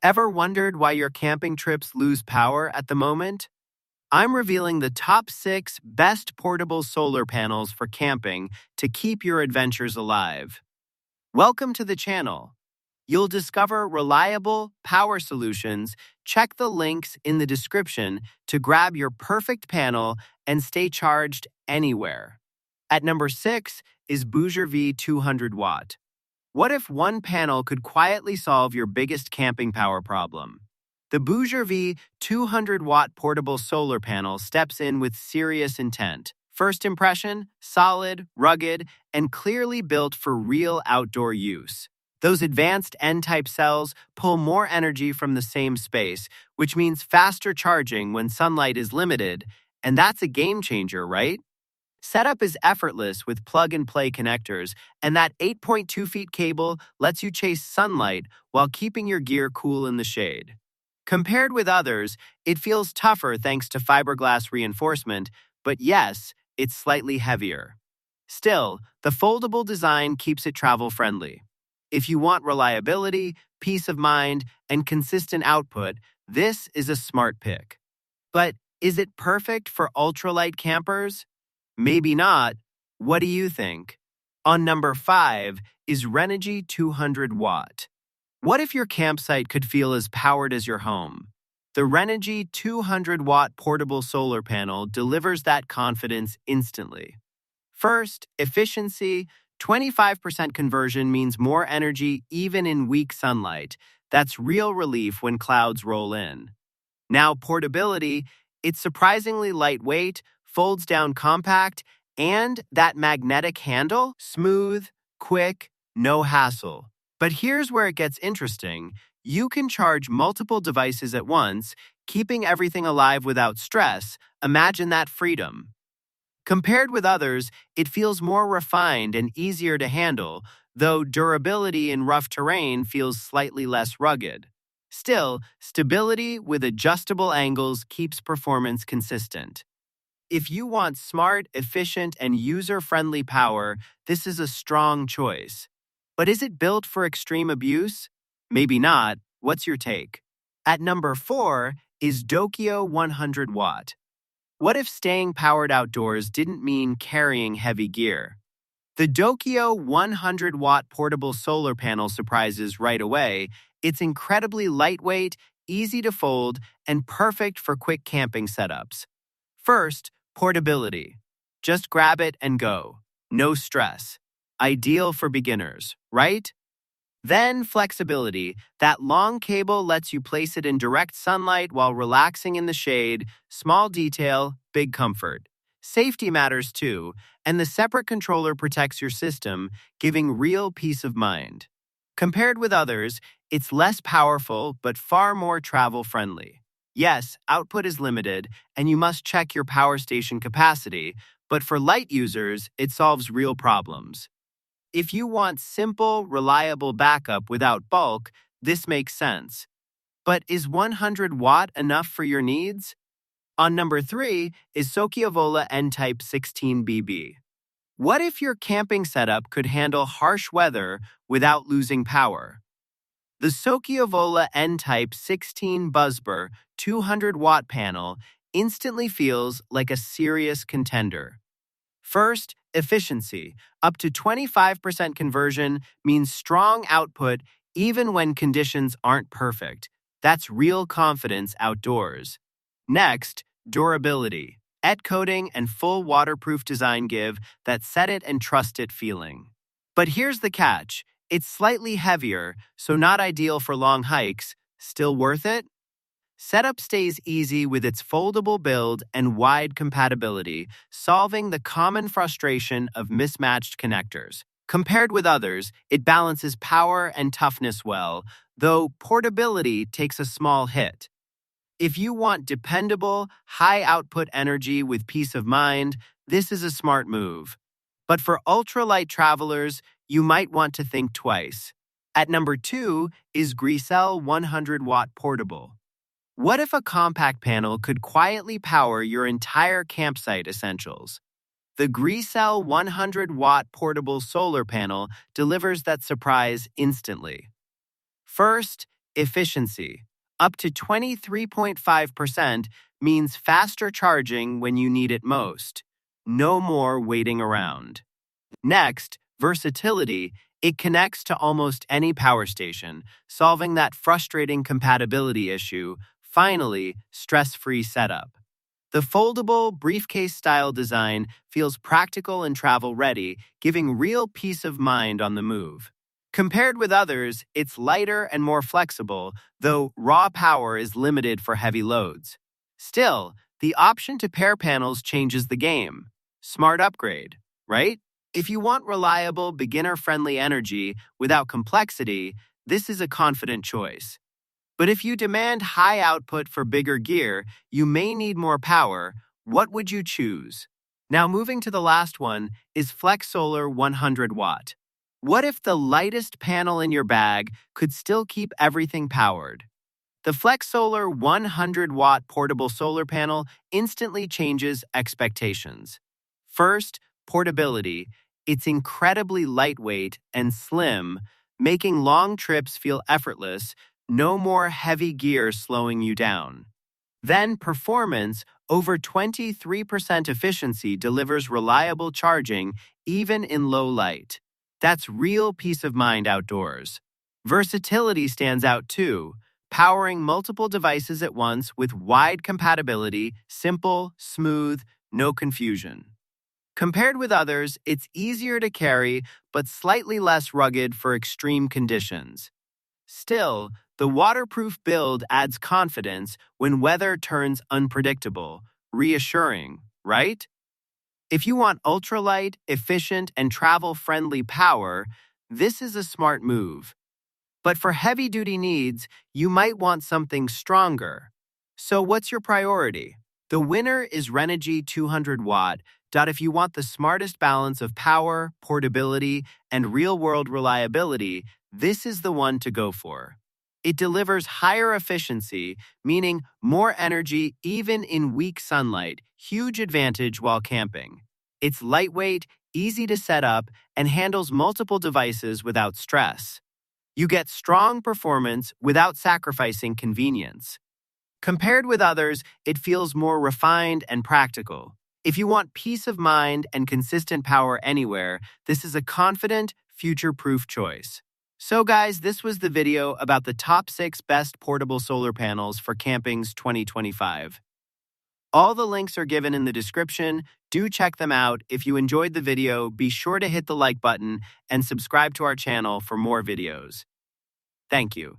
Ever wondered why your camping trips lose power at the moment? I'm revealing the top 6 best portable solar panels for camping to keep your adventures alive. Welcome to the channel. You'll discover reliable power solutions. Check the links in the description to grab your perfect panel and stay charged anywhere. At number 6 is BougeRV 200 watt. What if one panel could quietly solve your biggest camping power problem? The BougeRV 200 watt portable solar panel steps in with serious intent. First impression, solid, rugged, and clearly built for real outdoor use. Those advanced N-type cells pull more energy from the same space, which means faster charging when sunlight is limited, and that's a game changer, right? Setup is effortless with plug-and-play connectors, and that 8.2 feet cable lets you chase sunlight while keeping your gear cool in the shade. Compared with others, it feels tougher thanks to fiberglass reinforcement, but yes, it's slightly heavier. Still, the foldable design keeps it travel-friendly. If you want reliability, peace of mind, and consistent output, this is a smart pick. But is it perfect for ultralight campers? Maybe not. What do you think? On number 5 is Renogy 200 watt. What if your campsite could feel as powered as your home? The Renogy 200 watt portable solar panel delivers that confidence instantly. First, efficiency. 25% conversion means more energy even in weak sunlight. That's real relief when clouds roll in. Now, portability. It's surprisingly lightweight, folds down compact, and that magnetic handle, smooth, quick, no hassle. But here's where it gets interesting. You can charge multiple devices at once, keeping everything alive without stress. Imagine that freedom. Compared with others, it feels more refined and easier to handle, though durability in rough terrain feels slightly less rugged. Still, stability with adjustable angles keeps performance consistent. If you want smart, efficient, and user-friendly power, this is a strong choice. But is it built for extreme abuse? Maybe not. What's your take? At number 4 is DOKIO 100 watt. What if staying powered outdoors didn't mean carrying heavy gear? The DOKIO 100 watt portable solar panel surprises right away. It's incredibly lightweight, easy to fold, and perfect for quick camping setups. First, portability. Just grab it and go. No stress. Ideal for beginners, right? Then flexibility. That long cable lets you place it in direct sunlight while relaxing in the shade. Small detail, big comfort. Safety matters too, and the separate controller protects your system, giving real peace of mind. Compared with others, it's less powerful but far more travel-friendly. Yes, output is limited, and you must check your power station capacity, but for light users, it solves real problems. If you want simple, reliable backup without bulk, this makes sense. But is 100 watt enough for your needs? On number 3 is SOKIOVOLA N-Type 16BB. What if your camping setup could handle harsh weather without losing power? The SOKIOVOLA N-Type 16 Buzzber 200 watt panel instantly feels like a serious contender. First, efficiency. Up to 25% conversion means strong output even when conditions aren't perfect. That's real confidence outdoors. Next, durability. Coating and full waterproof design give that set it and trust it feeling. But here's the catch. It's slightly heavier, so not ideal for long hikes. Still worth it? Setup stays easy with its foldable build and wide compatibility, solving the common frustration of mismatched connectors. Compared with others, it balances power and toughness well, though portability takes a small hit. If you want dependable, high-output energy with peace of mind, this is a smart move. But for ultralight travelers, you might want to think twice. At number 2 is GRECELL 100 watt portable. What if a compact panel could quietly power your entire campsite essentials? The GRECELL 100 watt portable solar panel delivers that surprise instantly. First, Efficiency. Up to 23.5% means faster charging when you need it most. No more waiting around. Next, versatility. It connects to almost any power station, solving that frustrating compatibility issue. Finally, stress-free setup. The foldable, briefcase-style design feels practical and travel-ready, giving real peace of mind on the move. Compared with others, it's lighter and more flexible, though raw power is limited for heavy loads. Still, the option to pair panels changes the game. Smart upgrade, right? If you want reliable, beginner-friendly energy without complexity, this is a confident choice. But if you demand high output for bigger gear, you may need more power. What would you choose? Now moving to the last one is FlexSolar 100 Watt. What if the lightest panel in your bag could still keep everything powered? The FlexSolar 100 Watt portable solar panel instantly changes expectations. First, portability. It's incredibly lightweight and slim, making long trips feel effortless. No more heavy gear slowing you down. Then performance, over 23% efficiency delivers reliable charging even in low light. That's real peace of mind outdoors. Versatility stands out too, powering multiple devices at once with wide compatibility, simple, smooth, no confusion. Compared with others, it's easier to carry but slightly less rugged for extreme conditions. Still, the waterproof build adds confidence when weather turns unpredictable, reassuring, right? If you want ultralight, efficient, and travel-friendly power, this is a smart move. But for heavy-duty needs, you might want something stronger. So what's your priority? The winner is Renogy 200 Watt. If you want the smartest balance of power, portability, and real-world reliability, this is the one to go for. It delivers higher efficiency, meaning more energy even in weak sunlight, huge advantage while camping. It's lightweight, easy to set up, and handles multiple devices without stress. You get strong performance without sacrificing convenience. Compared with others, it feels more refined and practical. If you want peace of mind and consistent power anywhere, this is a confident, future-proof choice. So guys, this was the video about the top 6 best portable solar panels for camping's 2025. All the links are given in the description. Do check them out. If you enjoyed the video, be sure to hit the like button and subscribe to our channel for more videos. Thank you.